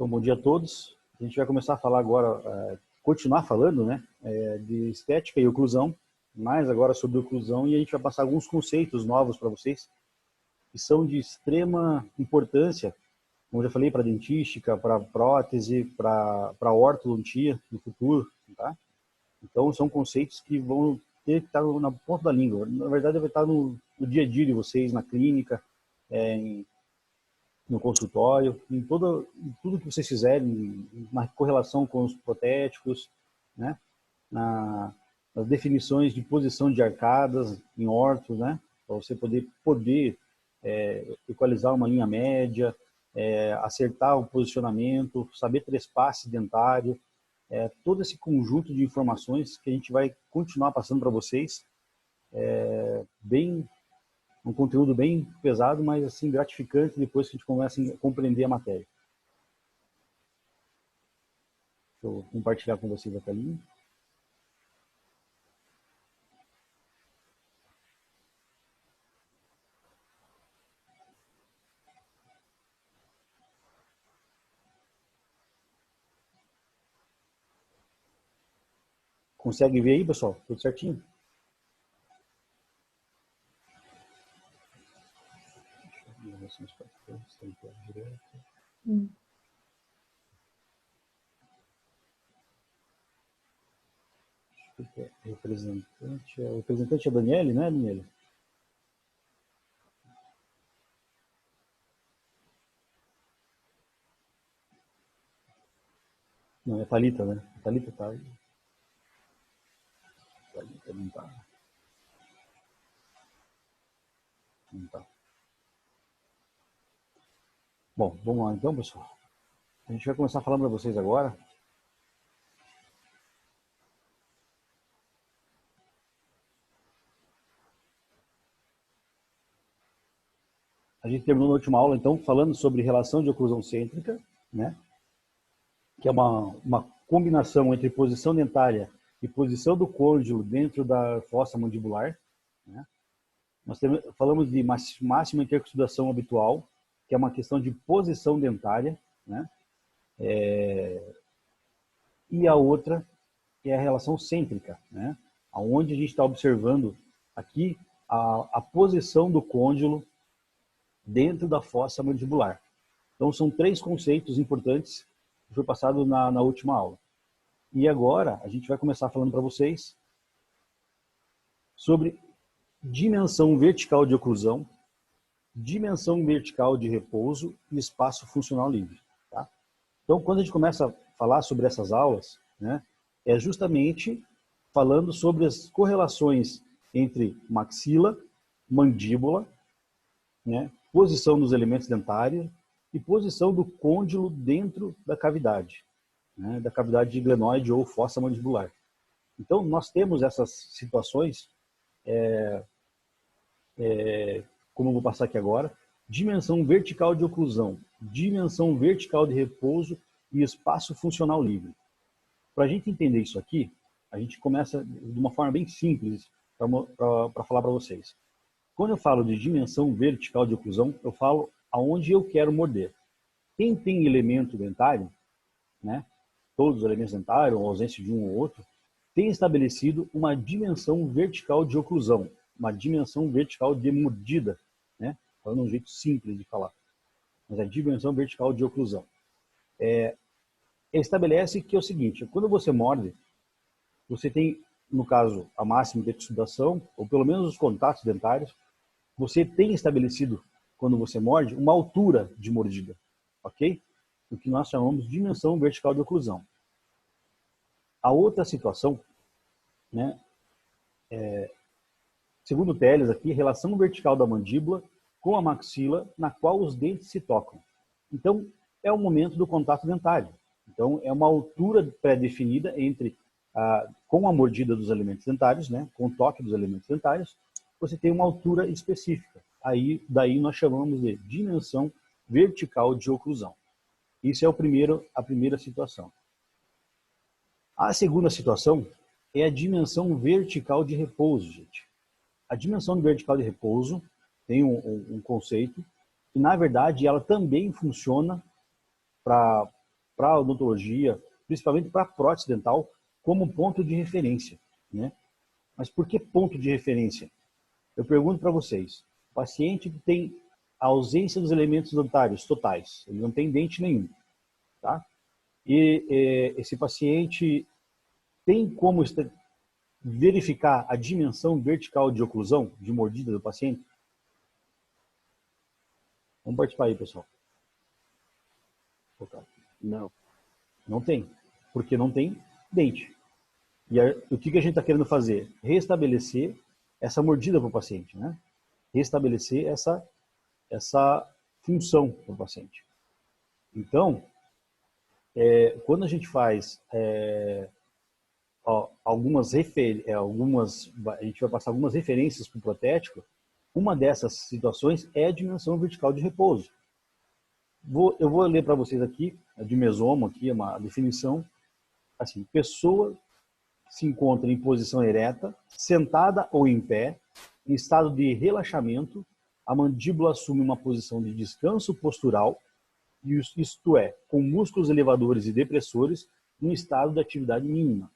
Então, bom dia a todos. A gente vai começar a falar agora, continuar falando, né, de estética e oclusão, mais agora sobre oclusão, e a gente vai passar alguns conceitos novos para vocês, que são de extrema importância, como eu já falei, para dentística, para prótese, para ortodontia no futuro, tá? Então, são conceitos que vão ter que estar na ponta da língua. Na verdade, vai estar no dia a dia de vocês, na clínica, no consultório, em tudo que vocês fizerem, na correlação com os protéticos, né? Nas definições de posição de arcadas em ortos, né? Para você poder equalizar uma linha média, acertar o posicionamento, saber trespasse dentário, todo esse conjunto de informações que a gente vai continuar passando para vocês, um conteúdo bem pesado, mas assim gratificante depois que a gente começa a compreender a matéria. Deixa eu compartilhar com vocês a telinha. Consegue ver aí, pessoal? Tudo certinho? O representante é a Daniele, né, Daniele? Não, é a Thalita, né? A Thalita tá aí. Thalita não tá. Não tá. Bom, vamos lá então, pessoal. A gente vai começar falando para vocês agora. A gente terminou na última aula, então, falando sobre relação de oclusão cêntrica, né? Que é uma combinação entre posição dentária e posição do côndilo dentro da fossa mandibular, né? Nós falamos de máxima intercrustação habitual, que é uma questão de posição dentária, né? E a outra é a relação cêntrica, né? Onde a gente está observando aqui a posição do côndilo dentro da fossa mandibular. Então, são três conceitos importantes que foi passado na última aula. E agora, a gente vai começar falando para vocês sobre dimensão vertical de oclusão, dimensão vertical de repouso e espaço funcional livre. Tá? Então, quando a gente começa a falar sobre essas aulas, né, é justamente falando sobre as correlações entre maxila, mandíbula, né, posição dos elementos dentários e posição do côndilo dentro da cavidade, né, da cavidade de glenoide ou fossa mandibular. Então, nós temos essas situações, como eu vou passar aqui agora, dimensão vertical de oclusão, dimensão vertical de repouso e espaço funcional livre. Para a gente entender isso aqui, a gente começa de uma forma bem simples para falar para vocês. Quando eu falo de dimensão vertical de oclusão, eu falo aonde eu quero morder. Quem tem elemento dentário, né, todos os elementos dentários, ou ausência de um ou outro, tem estabelecido uma dimensão vertical de oclusão, uma dimensão vertical de mordida, né, falando um jeito simples de falar, mas a dimensão vertical de oclusão. Estabelece que é o seguinte, quando você morde, você tem, no caso, a máxima de exudação, ou pelo menos os contatos dentários, você tem estabelecido, quando você morde, uma altura de mordida, ok? O que nós chamamos de dimensão vertical de oclusão. A outra situação, né, segundo Telles aqui, relação vertical da mandíbula com a maxila, na qual os dentes se tocam. Então, é o momento do contato dentário. Então, é uma altura pré-definida com a mordida dos elementos dentários, né, com o toque dos elementos dentários, você tem uma altura específica. Daí nós chamamos de dimensão vertical de oclusão. Isso é a primeira situação. A segunda situação é a dimensão vertical de repouso, gente. A dimensão vertical de repouso tem um conceito que, na verdade, ela também funciona para para a odontologia, principalmente para a prótese dental, como ponto de referência, né? Mas por que ponto de referência? Eu pergunto para vocês, o paciente que tem a ausência dos elementos dentários totais, ele não tem dente nenhum, tá? E esse paciente tem como verificar a dimensão vertical de oclusão, de mordida do paciente? Vamos participar aí, pessoal. Não. Não tem, porque não tem dente. E aí, o que a gente está querendo fazer? Restabelecer essa mordida para o paciente, né? Restabelecer essa função para o paciente. Então, quando a gente faz a gente vai passar algumas referências para o protético, uma dessas situações é a dimensão vertical de repouso. Eu vou ler para vocês aqui, a de mesomo, aqui é uma definição, assim, pessoa se encontra em posição ereta, sentada ou em pé, em estado de relaxamento, a mandíbula assume uma posição de descanso postural, isto é, com músculos elevadores e depressores, num estado de atividade mínima.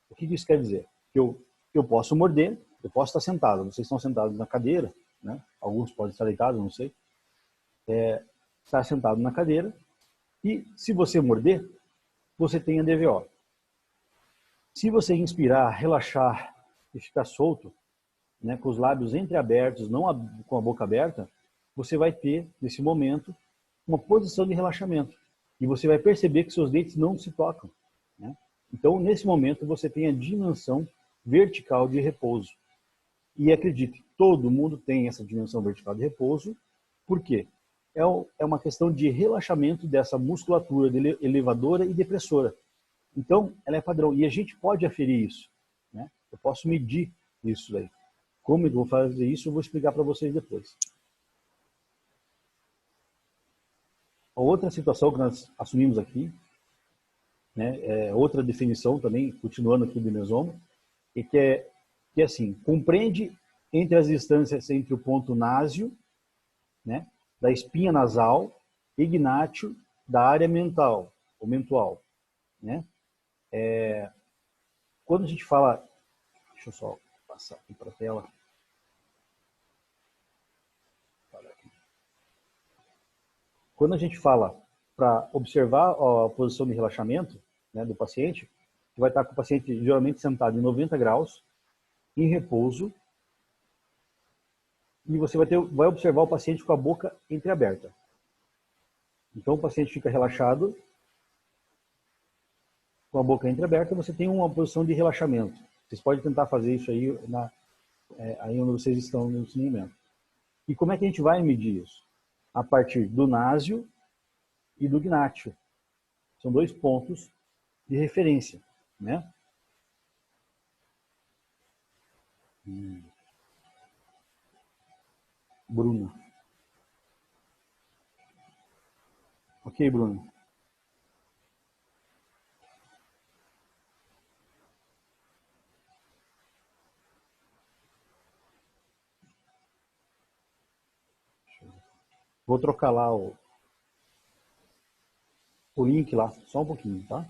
O que isso quer dizer? Que eu posso morder, eu posso estar sentado, vocês estão sentados na cadeira, né? Alguns podem estar deitados, não sei. Estar sentado na cadeira e, se você morder, você tem a DVO. Se você inspirar, relaxar e ficar solto, né, com os lábios entreabertos, não com a boca aberta, você vai ter, nesse momento, uma posição de relaxamento. E você vai perceber que seus dentes não se tocam, né? Então, nesse momento, você tem a dimensão vertical de repouso. E acredite, todo mundo tem essa dimensão vertical de repouso. Por quê? É uma questão de relaxamento dessa musculatura elevadora e depressora. Então, ela é padrão. E a gente pode aferir isso, né? Eu posso medir isso daí. Como eu vou fazer isso, eu vou explicar para vocês depois. A outra situação que nós assumimos aqui, né, é outra definição também, continuando aqui do mesoma, e que é assim, compreende entre as distâncias entre o ponto náseo, né, da espinha nasal, ignátio, da área mental, ou mentual, né? Quando a gente fala, deixa eu só passar aqui para a tela. Quando a gente fala para observar a posição de relaxamento, né, do paciente, que vai estar com o paciente geralmente sentado em 90 graus, em repouso, e você vai observar o paciente com a boca entreaberta. Então o paciente fica relaxado, com a boca entreaberta, você tem uma posição de relaxamento. Vocês podem tentar fazer isso aí, aí onde vocês estão no ensinamento. E como é que a gente vai medir isso? A partir do násio e do gnátio. São dois pontos de referência, né? Bruno. Ok, Bruno. Vou trocar lá o link lá, só um pouquinho, tá?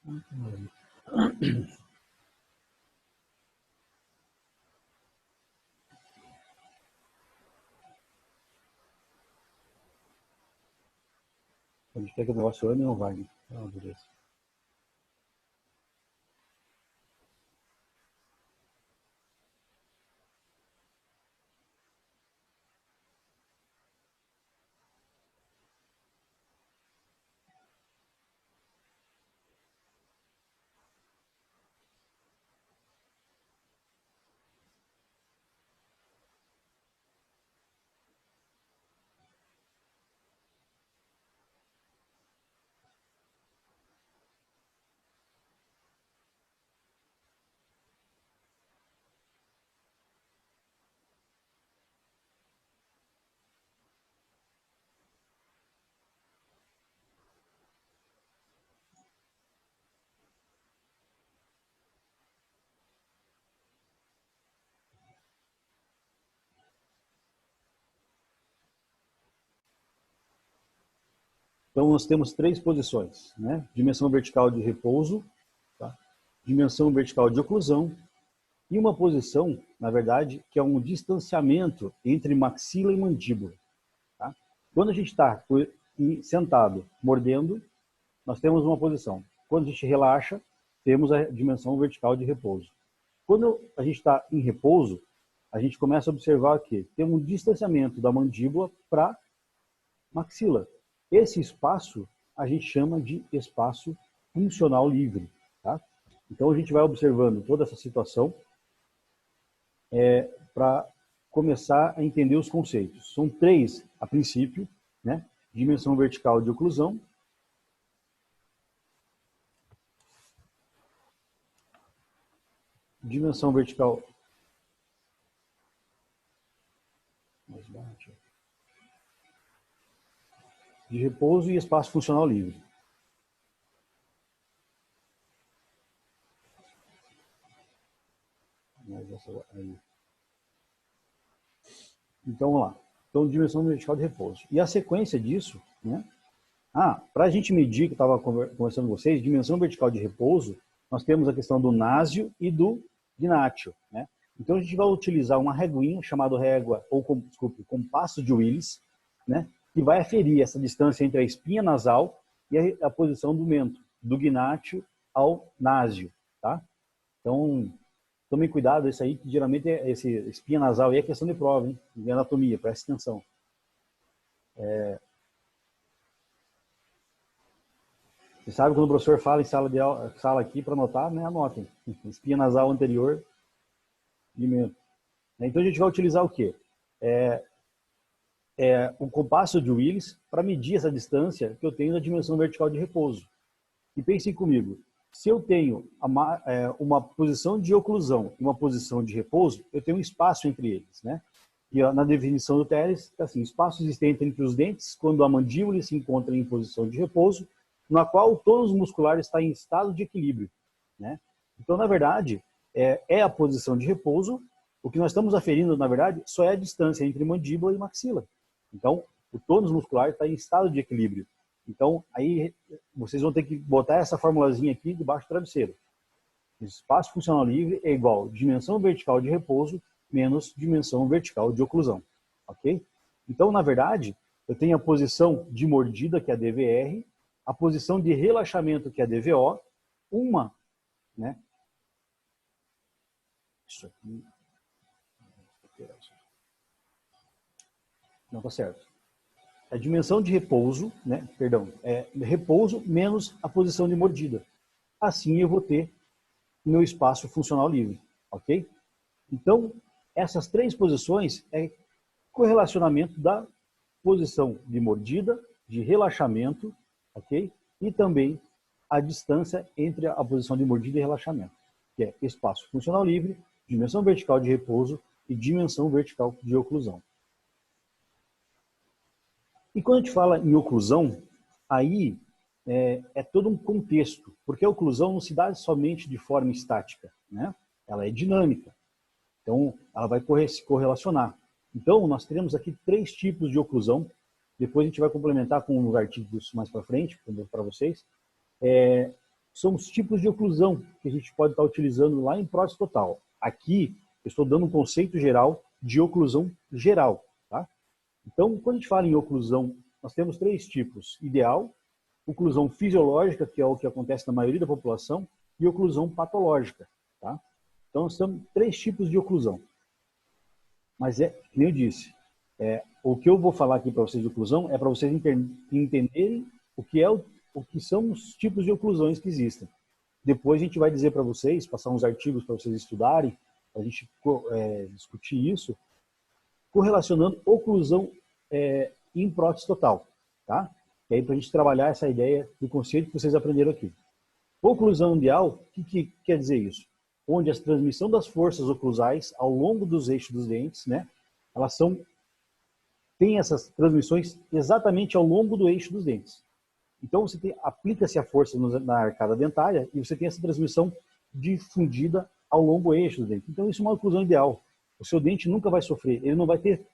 A gente quer que o negócio ande ou não vai, né? Ah, beleza. Então, nós temos três posições, né? Dimensão vertical de repouso, tá? Dimensão vertical de oclusão e uma posição, na verdade, que é um distanciamento entre maxila e mandíbula. Tá? Quando a gente está sentado, mordendo, nós temos uma posição. Quando a gente relaxa, temos a dimensão vertical de repouso. Quando a gente está em repouso, a gente começa a observar que tem um distanciamento da mandíbula para maxila. Esse espaço a gente chama de espaço funcional livre. Tá? Então a gente vai observando toda essa situação para começar a entender os conceitos. São três, a princípio, né? Dimensão vertical de oclusão, dimensão vertical de repouso e espaço funcional livre. Então, vamos lá. Então, dimensão vertical de repouso. E a sequência disso, né? Para a gente medir, que eu estava conversando com vocês, dimensão vertical de repouso, nós temos a questão do násio e do gnátio, né? Então, a gente vai utilizar uma reguinha, chamada régua, ou, desculpe, compasso de Willis, né? Que vai aferir essa distância entre a espinha nasal e a posição do mento, do gnátio ao násio, tá? Então, tomem cuidado, isso aí, que geralmente esse espinha nasal aí é questão de prova, hein? De anatomia, presta atenção. Você sabe quando o professor fala em sala de aula, sala aqui para anotar, né? Anotem. Espinha nasal anterior, limento. Então a gente vai utilizar o quê? O compasso de Willis para medir essa distância que eu tenho da dimensão vertical de repouso. E pensem comigo, se eu tenho uma posição de oclusão e uma posição de repouso, eu tenho um espaço entre eles, né? E na definição do Teles, assim, espaço existente entre os dentes quando a mandíbula se encontra em posição de repouso, na qual o tônus muscular está em estado de equilíbrio, né? Então, na verdade, é a posição de repouso. O que nós estamos aferindo, na verdade, só é a distância entre mandíbula e maxila. Então, o tônus muscular está em estado de equilíbrio. Então, aí vocês vão ter que botar essa formulazinha aqui debaixo do travesseiro. Espaço funcional livre é igual dimensão vertical de repouso menos dimensão vertical de oclusão. Ok? Então, na verdade, eu tenho a posição de mordida, que é a DVR, a posição de relaxamento, que é a DVO, né? Isso aqui. Não está certo. A dimensão de repouso, né? Perdão, repouso menos a posição de mordida. Assim eu vou ter meu espaço funcional livre, ok? Então, essas três posições é correlacionamento da posição de mordida, de relaxamento, ok? E também a distância entre a posição de mordida e relaxamento, que é espaço funcional livre, dimensão vertical de repouso e dimensão vertical de oclusão. E quando a gente fala em oclusão, aí é todo um contexto, porque a oclusão não se dá somente de forma estática, né? Ela é dinâmica, então ela vai se correlacionar. Então, nós teremos aqui três tipos de oclusão, depois a gente vai complementar com uns artigos mais para frente, para vocês. são os tipos de oclusão que a gente pode estar utilizando lá em prótese total. Aqui, eu estou dando um conceito geral de oclusão geral. Tá? Então, quando a gente fala em oclusão, nós temos 3 tipos. Ideal, oclusão fisiológica, que é o que acontece na maioria da população, e oclusão patológica. Tá? Então, nós temos 3 tipos de oclusão. Mas, como eu disse, o que eu vou falar aqui para vocês de oclusão é para vocês entenderem o que são os tipos de oclusões que existem. Depois a gente vai dizer para vocês, passar uns artigos para vocês estudarem, para a gente discutir isso, correlacionando oclusão em prótese total. Tá? E aí para a gente trabalhar essa ideia do conceito que vocês aprenderam aqui. Oclusão undial, o que quer dizer isso? Onde a transmissão das forças oclusais ao longo dos eixos dos dentes, né, elas tem essas transmissões exatamente ao longo do eixo dos dentes. Então, aplica-se a força na arcada dentária e você tem essa transmissão difundida ao longo do eixo do dente. Então, isso é uma oclusão ideal. O seu dente nunca vai sofrer, ele não vai ter